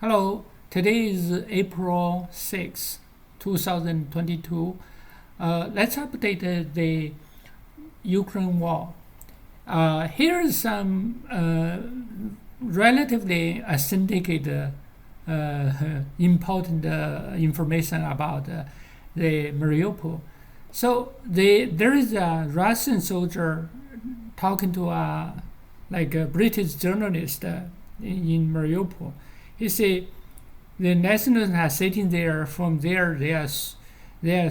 Hello, today is April 6, 2022. Let's update the Ukraine war. Here is some relatively syndicated important information about the Mariupol. So there is a Russian soldier talking to a British journalist in Mariupol. He said the nationals are sitting there. From there, they are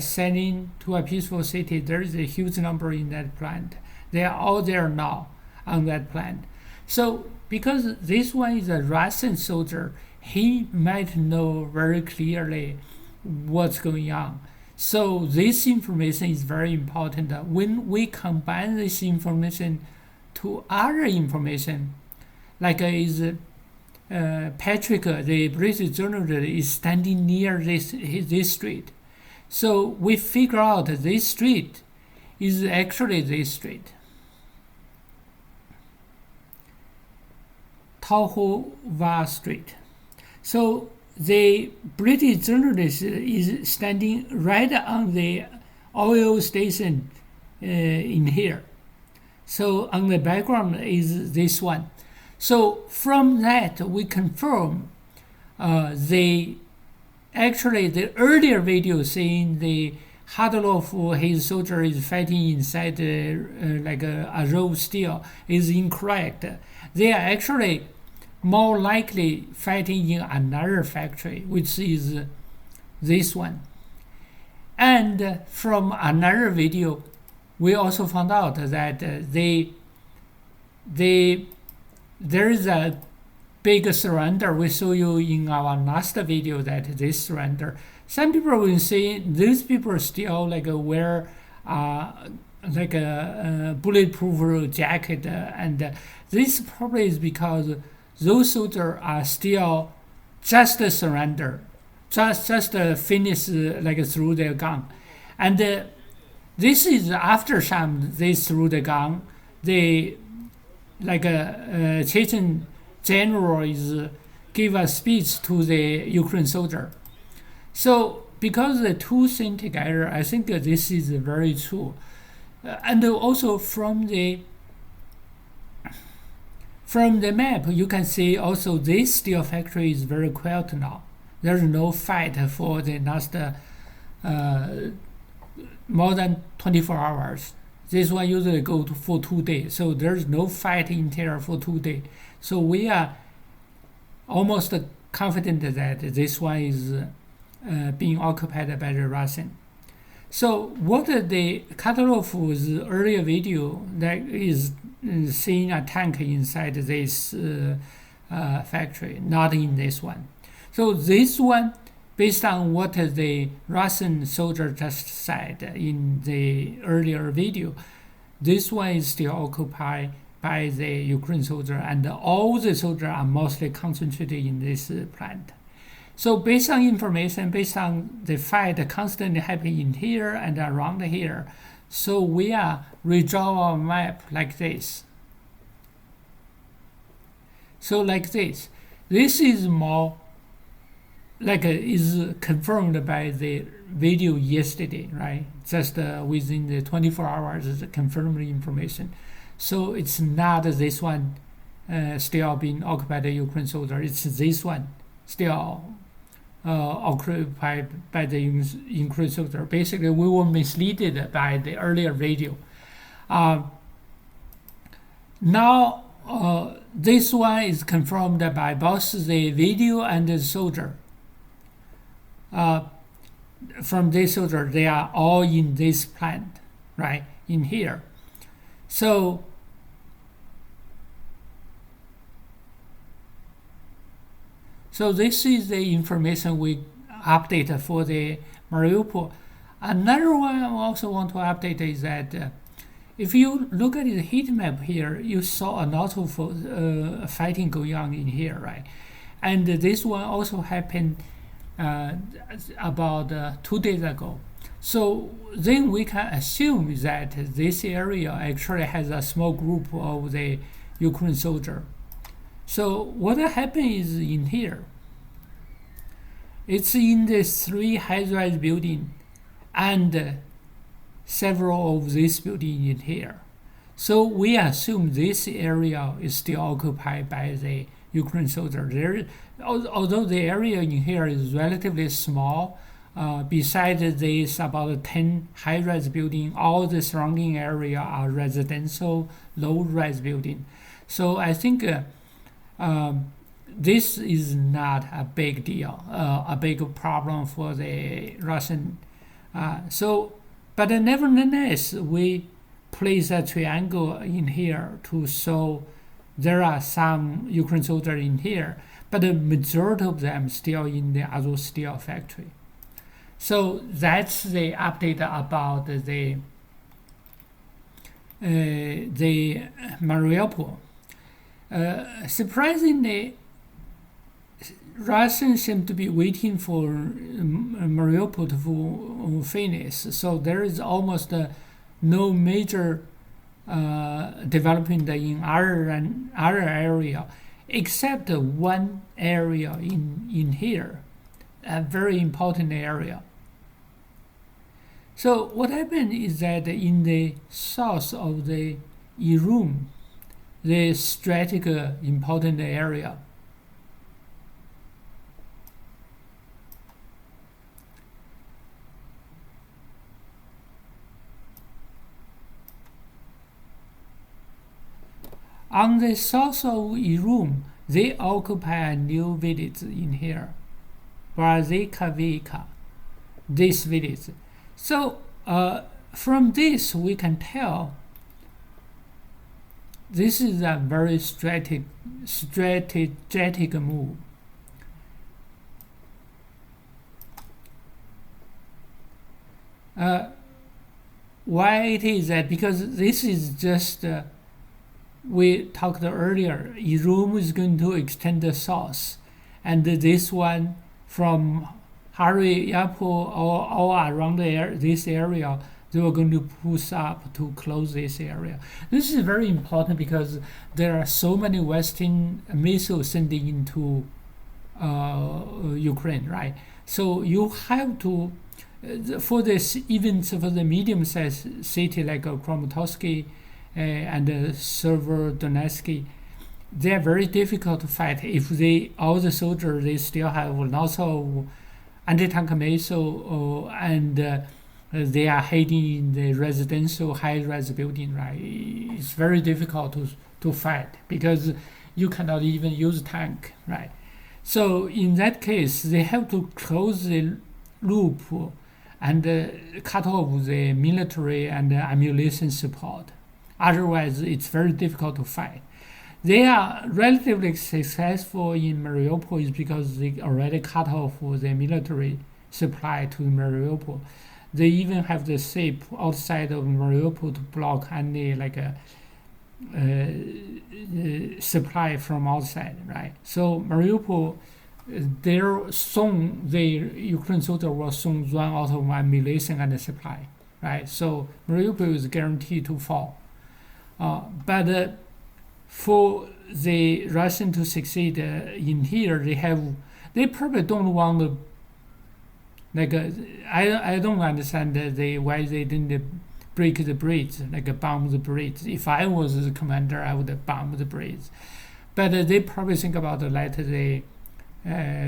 sending to a peaceful city. There is a huge number in that plant. They are all there now on that plant. So because this one is a Russian soldier, he might know very clearly what's going on. So this information is very important. When we combine this information to other information, like Patrick, the British journalist, is standing near this street. So we figure out that this street is actually this street. Tahova Street. So the British journalist is standing right on the oil station in here. So on the background is this one. So from that we confirm the earlier video saying the Khadalov, his soldier, is fighting inside like a Azov steel is incorrect. They are actually more likely fighting in another factory, which is this one. And from another video, we also found out that there is a big surrender. We saw you in our last video that this surrender. Some people will say these people still wear like a bulletproof jacket, and this probably is because those soldiers are still just surrender, just finish through their gun, and this is after some they threw the gun. They Chechen general is give a speech to the Ukraine soldier. So because the two things together, I think this is very true. And also from the map, you can see also this steel factory is very quiet now. There's no fight for the last more than 24 hours. This one usually go for 2 days. So there's no fight in there for 2 days. So we are almost confident that this one is being occupied by the Russian. So what the Khadalov's earlier video that is seeing a tank inside this factory, not in this one. So this one, based on what the Russian soldier just said in the earlier video, this one is still occupied by the Ukraine soldier, and all the soldiers are mostly concentrated in this plant. So based on information, based on the fight constantly happening in here and around here, so we are redraw our map like this. So like this. This is more is confirmed by the video yesterday, right? Just within the 24 hours is confirmed information. So it's not this one still being occupied by Ukraine soldier. It's this one still occupied by the Ukraine soldier. Basically, we were misled by the earlier video. Now, this one is confirmed by both the video and the soldier. From this soldier, they are all in this plant, right, in here. So this is the information we update for the Mariupol. Another one I also want to update is that if you look at the heat map here, you saw a lot of fighting going on in here, right? And this one also happened about 2 days ago. So then we can assume that this area actually has a small group of the Ukraine soldier. So what happened is in here. It's in the 3 high-rise building and several of these buildings in here. So we assume this area is still occupied by the Ukraine soldiers. Although the area in here is relatively small, besides this about 10 high-rise buildings, all the surrounding area are residential low-rise buildings. So I think this is not a big deal, a big problem for the Russian. But nevertheless, we place a triangle in here to show there are some Ukraine soldiers in here, but the majority of them still in the Azov Steel factory. So that's the update about the Mariupol. Surprisingly, Russians seem to be waiting for Mariupol to finish. So there is almost no major development in other area, except one area in here, a very important area. So what happened is that in the south of the Irum, the strategic important area, on the south of Irum, they occupy a new village in here, Brazikavika, this village. So from this we can tell this is a very strategic move. Why it is that? Because this is just we talked earlier, Irum is going to extend the south, and this one from Mariupol all around this area, they were going to push up to close this area. This is very important because there are so many Western missiles sending into Ukraine, right? So you have to, for this, even for the medium-sized city like Kramatorsk and Severodonetsk, they are very difficult to fight. If all the soldiers, they still have lots of anti-tank missile and they are hiding in the residential high-rise building, right? It's very difficult to fight because you cannot even use tank, right? So in that case, they have to close the loop and cut off the military and ammunition support. Otherwise, it's very difficult to fight. They are relatively successful in Mariupol is because they already cut off the military supply to Mariupol. They even have the ship outside of Mariupol to block any supply from outside, right? So Mariupol, the Ukraine soldier will soon run out of ammunition and supply, right? So Mariupol is guaranteed to fall. But for the Russian to succeed in here, they probably don't want to. I don't understand why they didn't break the bridge, bomb the bridge. If I was the commander, I would bomb the bridge. But they probably think about let the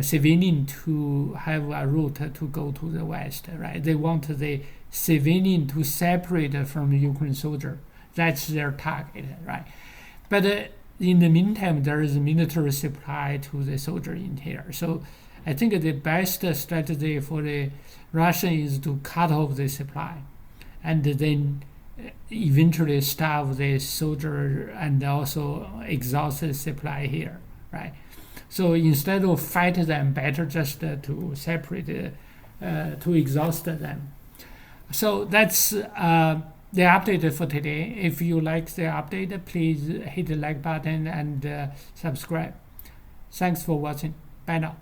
civilian to have a route to go to the west, right? They want the civilian to separate from the Ukraine soldier. That's their target, right? But in the meantime, there is a military supply to the soldier in here. So I think the best strategy for the Russia is to cut off the supply and then eventually starve the soldier and also exhaust the supply here, right? So instead of fight them, better just to separate, to exhaust them. So that's the update for today. If you like the update, please hit the like button and subscribe. Thanks for watching. Bye now.